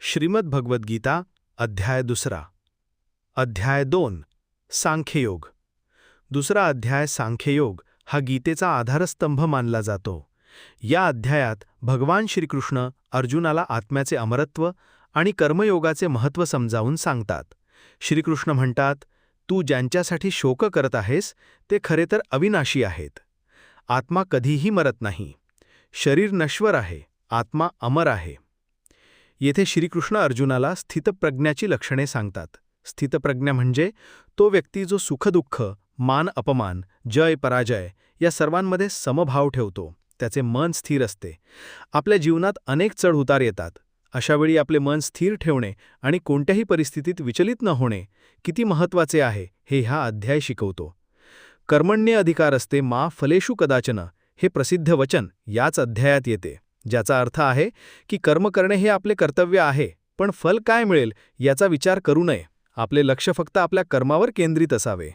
श्रीमद भगवद्गीता अध्याय 2 अध्याय 2 सांख्ययोग दुसरा अध्याय सांख्ययोग हा गीतेचा आधारस्तंभ मानला जातो. या अध्यायात भगवान श्रीकृष्ण अर्जुनाला आत्म्याचे अमरत्व आणि कर्मयोगाचे महत्त्व समजावून सांगतात. श्रीकृष्ण म्हणतात, तू ज्यांच्यासाठी शोक करत आहेस ते खरे तर अविनाशी आहेत. आत्मा कधीही मरत नाही. शरीर नश्वर आहे, आत्मा अमर आहे. येथे श्रीकृष्ण अर्जुनाला स्थितप्रज्ञाची लक्षणे सांगतात. स्थितप्रज्ञा म्हणजे तो व्यक्ती जो सुखदुःख, मान अपमान, जय पराजय या सर्वांमध्ये समभाव ठेवतो. त्याचे मन स्थिर असते. आपल्या जीवनात अनेक चढउतार येतात. अशावेळी आपले मन स्थिर ठेवणे आणि कोणत्याही परिस्थितीत विचलित न होणे किती महत्त्वाचे आहे हे हा अध्याय शिकवतो. कर्मण्य अधिकारस्ते मा फलेषु कदाचन हे प्रसिद्ध वचन याच अध्यायात येते, ज्याचा अर्थ आहे की कर्म करणे हे आपले कर्तव्य आहे, पण फल काय मिळेल याचा विचार करू नये. आपले लक्ष फक्त आपल्या कर्मावर केंद्रित असावे.